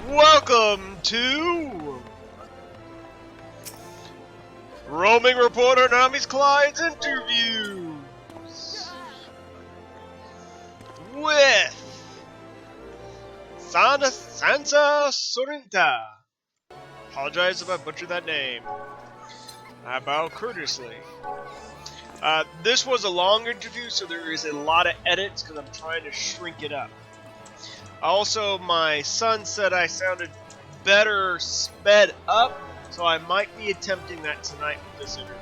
Welcome to Roaming Reporter Nami's Clyde's interviews with Sanaa Sorinta. Apologize if I butchered that name. I bow courteously. This was a long interview, so there is a lot of edits because I'm trying to shrink it up. Also, my son said I sounded better sped up, so I might be attempting that tonight with this interview.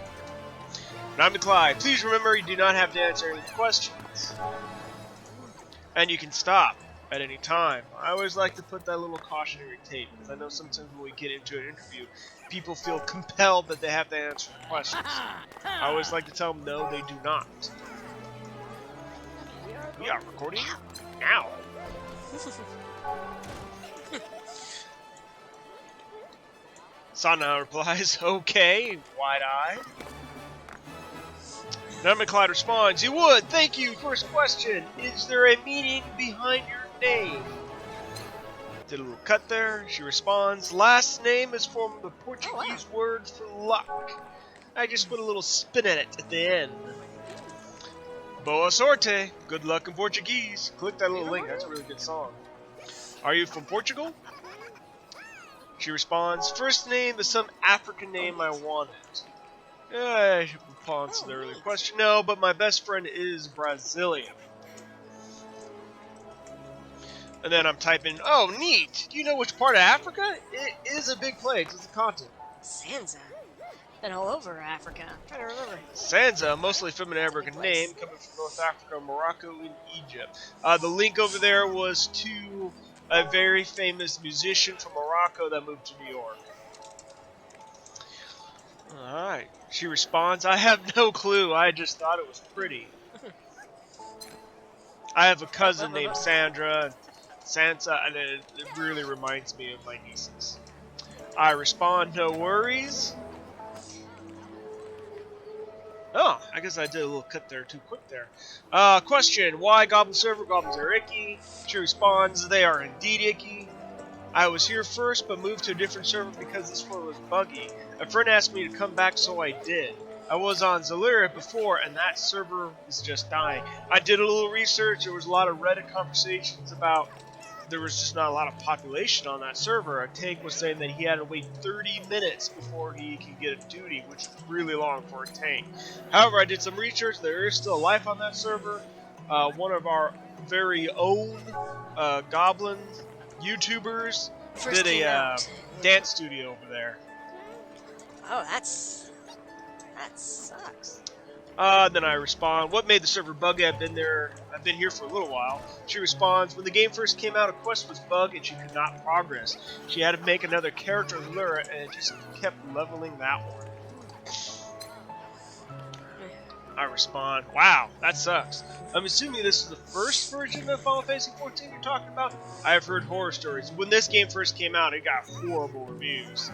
But I'm Clyde. Please remember you do not have to answer any questions. And you can stop at any time. I always like to put that little cautionary tape, because I know sometimes when we get into an interview, people feel compelled that they have to answer questions. I always like to tell them no, they do not. We are recording now. Sanaa replies, okay, wide-eyed. Nami Clyde responds, you would, thank you. First question, is there a meaning behind your name? Did a little cut there. She responds, last name is from the Portuguese word for luck. I just put a little spin at it at the end. Boa sorte, good luck in Portuguese. Click that little link, that's a really good song. Are you from Portugal? She responds, first name is some African name I wanted. I should respond to the earlier question. No, but my best friend is Brazilian. And then I'm typing, oh, neat. Do you know which part of Africa? It is a big place. It's a continent. Sansa. Been all over Africa. I'm trying to remember. Sansa, mostly feminine African name, coming from North Africa, Morocco, and Egypt. The link over there was to a very famous musician from Morocco that moved to New York. Alright. She responds, I have no clue. I just thought it was pretty. I have a cousin named Sandra and Sansa, and it really reminds me of my nieces. I respond, no worries. Oh, I guess I did a little cut there too quick there. Question, why Goblin Server? Goblins are icky. She responds, they are indeed icky. I was here first, but moved to a different server because this one was buggy. A friend asked me to come back, so I did. I was on Zalyria before, and that server is just dying. I did a little research. There was a lot of Reddit conversations about there was just not a lot of population on that server. A tank was saying that he had to wait 30 minutes before he can get a duty, which is really long for a tank. However, I did some research. There is still life on that server. One of our very own Goblin YouTubers did a dance studio over there. Oh, that sucks. Then I respond, what made the server buggy? I've been here for a little while. She responds, when the game first came out, a quest was bugged and she could not progress. She had to make another character in Lura and it just kept leveling that one. I respond, wow, that sucks. I'm assuming this is the first version of Final Fantasy XIV you're talking about? I have heard horror stories. When this game first came out, it got horrible reviews.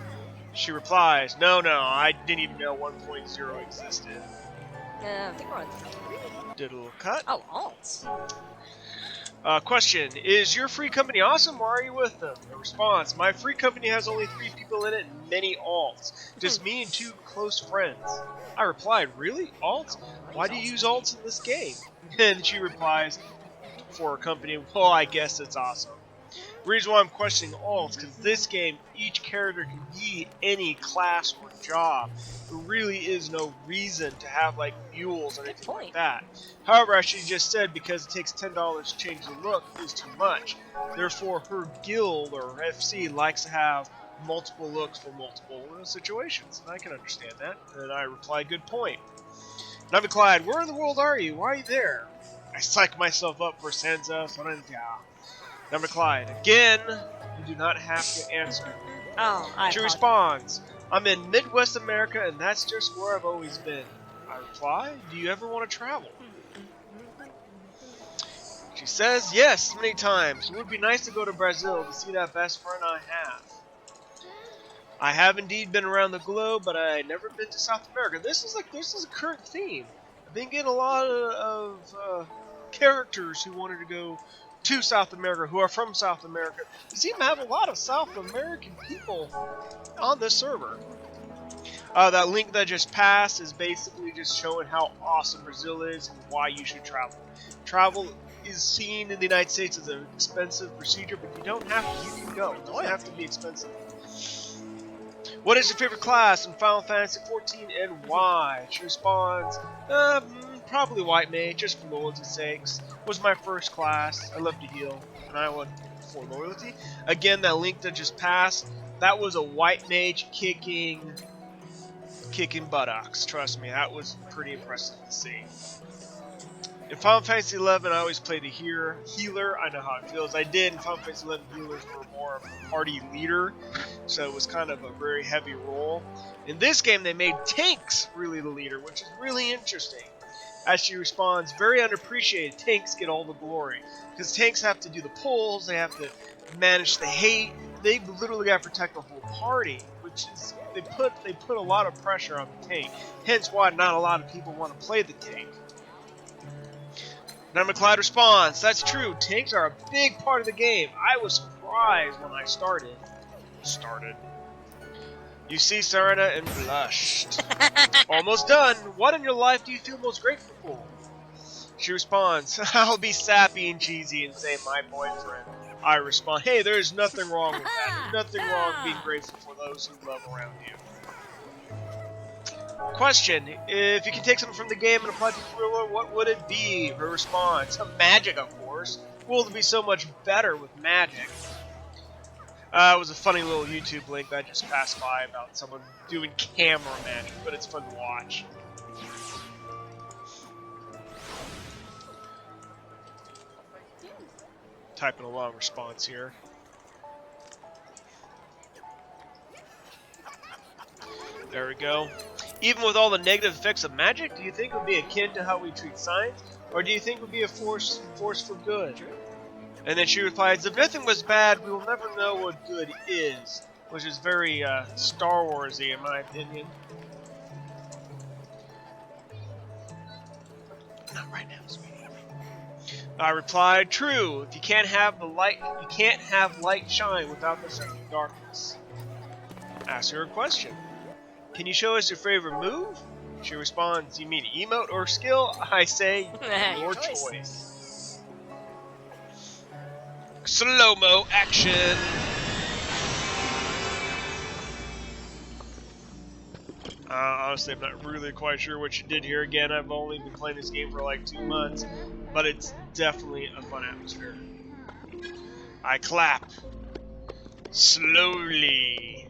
She replies, no, I didn't even know 1.0 existed. I think we're on 3. Did a little cut. Oh, alts. Question, is your free company awesome? Why are you with them? A response, my free company has only 3 people in it and many alts. Just me and 2 close friends. I replied, really? Alts? Why do you use alts in this game? And she replies, for a company, well, I guess it's awesome. The reason why I'm questioning alts, because this game, each character can be any class or job. There really is no reason to have like mules or anything like that. However, as she just said, because it takes $10 to change the look is too much. Therefore, her guild or FC likes to have multiple looks for multiple situations. And I can understand that. And I reply, good point. Nami Clyde, where in the world are you? Why are you there? I psych myself up for Sansa Sorinta. Nami Clyde, again, you do not have to answer. Oh, She responds, I'm in Midwest America and that's just where I've always been. I reply, do you ever want to travel? She says, yes, many times. It would be nice to go to Brazil to see that best friend I have. I have indeed been around the globe, but I never been to South America. This is a current theme. I've been getting a lot of characters who wanted to go to South America who are from South America. We seem to have a lot of South American people on this server. That link that just passed is basically just showing how awesome Brazil is and why you should travel. Travel is seen in the United States as an expensive procedure, but you don't have to. You can go. It doesn't have to be expensive. What is your favorite class in Final Fantasy XIV and why? She responds, probably White Mage, just for loyalty's sakes. Was my first class. I love to heal, and I went for loyalty. Again, that link that just passed, that was a White Mage kicking buttocks. Trust me, that was pretty impressive to see. In Final Fantasy XI, I always played a healer. I know how it feels. I did in Final Fantasy XI, healers were more of a party leader, so it was kind of a very heavy role. In this game, they made tanks really the leader, which is really interesting. As she responds, very unappreciated, tanks get all the glory. Because tanks have to do the pulls, they have to manage the hate, they literally got to protect the whole party, which is, they put a lot of pressure on the tank. Hence why not a lot of people want to play the tank. Now McClyde responds, that's true, tanks are a big part of the game. I was surprised when I started. You see Sanaa and blushed. Almost done. What in your life do you feel most grateful for? She responds, I'll be sappy and cheesy and say my boyfriend. I respond, hey, there's nothing wrong with that. There's nothing wrong being grateful for those who love around you. Question, if you can take something from the game and apply it to Thriller, what would it be? Her response, magic, of course. World would be so much better with magic. It was a funny little YouTube link that just passed by about someone doing camera magic, but it's fun to watch. Typing a long response here. There we go. Even with all the negative effects of magic, do you think it would be akin to how we treat science? Or do you think it would be a force for good? And then she replies, if nothing was bad, we will never know what good is. Which is very Star Wars-y in my opinion. Not right now, sweetie. I replied, true, if you can't have light shine without the darkness. Ask her a question. Can you show us your favorite move? She responds, you mean emote or skill? I say, your choice. Slow-mo action! Honestly, I'm not really quite sure what you did here. Again, I've only been playing this game for like 2 months, but it's definitely a fun atmosphere. I clap. Slowly.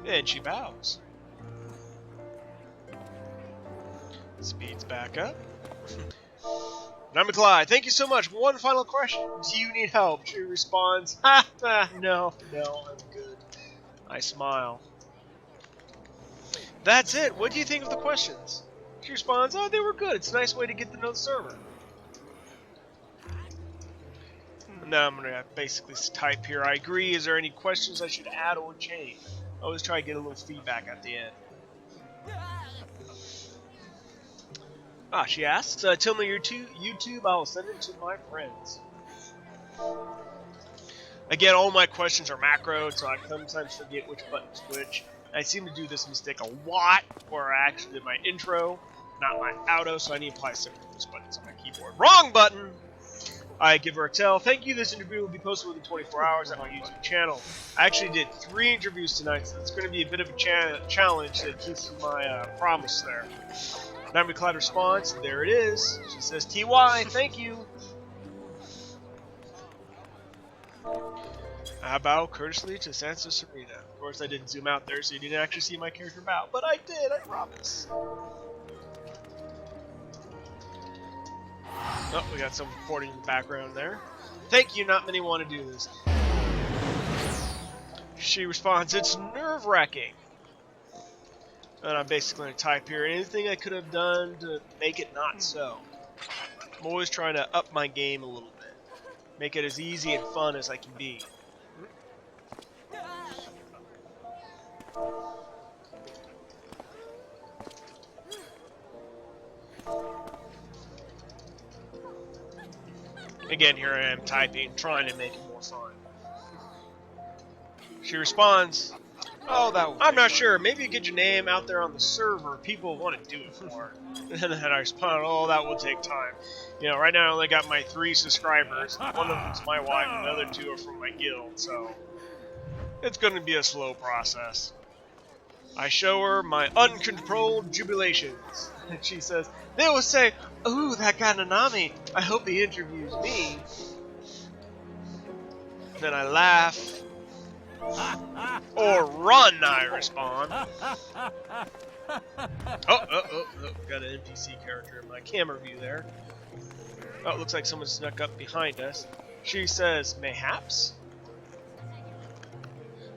And she bows. Speeds back up. Number Clyde, thank you so much. One final question. Do you need help? She responds, no, I'm good. I smile. That's it. What do you think of the questions? She responds, oh, they were good. It's a nice way to get to know the server. Now I'm going to basically type here, I agree. Is there any questions I should add or change? I always try to get a little feedback at the end. She asks, tell me your YouTube, I will send it to my friends. Again, all my questions are macro, so I sometimes forget which button's which. I seem to do this mistake a lot, where I actually did my intro, not my outro, so I need to apply several of those buttons on my keyboard. Wrong button! I give her a tell. Thank you, this interview will be posted within 24 hours on my YouTube channel. I actually did 3 interviews tonight, so it's going to be a bit of a challenge to keep my promise there. Naomi Clyde responds, there it is. She says, TY, thank you. I bow courteously to Sansa Serena. Of course, I didn't zoom out there, so you didn't actually see my character bow, but I did, I promise. Oh, we got some recording in the background there. Thank you, not many want to do this. She responds, it's nerve-wracking. And I'm basically going to type here anything I could have done to make it not so. I'm always trying to up my game a little bit. Make it as easy and fun as I can be. Again, here I am typing, trying to make it more fun. She responds, Oh, that would I'm be not fun. sure, maybe get your name out there on the server, people want to do it more. And then I respond, oh, that will take time. You know, right now I only got my 3 subscribers, one of them's my wife, and the other 2 are from my guild, so it's going to be a slow process. I show her my uncontrolled jubilations, and she says, they will say, ooh, that guy Nanami, I hope he interviews me. Then I laugh, or run, I respond. Oh, got an NPC character in my camera view there. Oh, it looks like someone snuck up behind us. She says, mayhaps?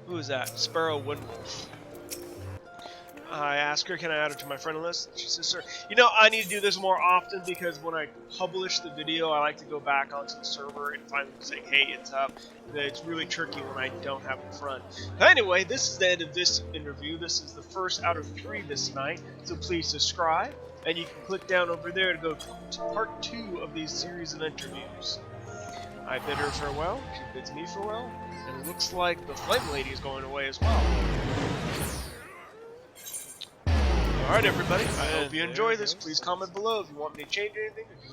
Who is that? Sparrow Windwolf. I ask her, can I add her to my friend list? She says, sir. You know, I need to do this more often because when I publish the video, I like to go back onto the server and find them saying, hey, it's up. And it's really tricky when I don't have it in front. But anyway, this is the end of this interview. This is the first out of 3 this night. So please subscribe. And you can click down over there to go to part 2 of these series of interviews. I bid her farewell. She bids me farewell. And it looks like the Flame Lady is going away as well. Alright everybody, I hope you enjoy this. Please comment below if you want me to change anything.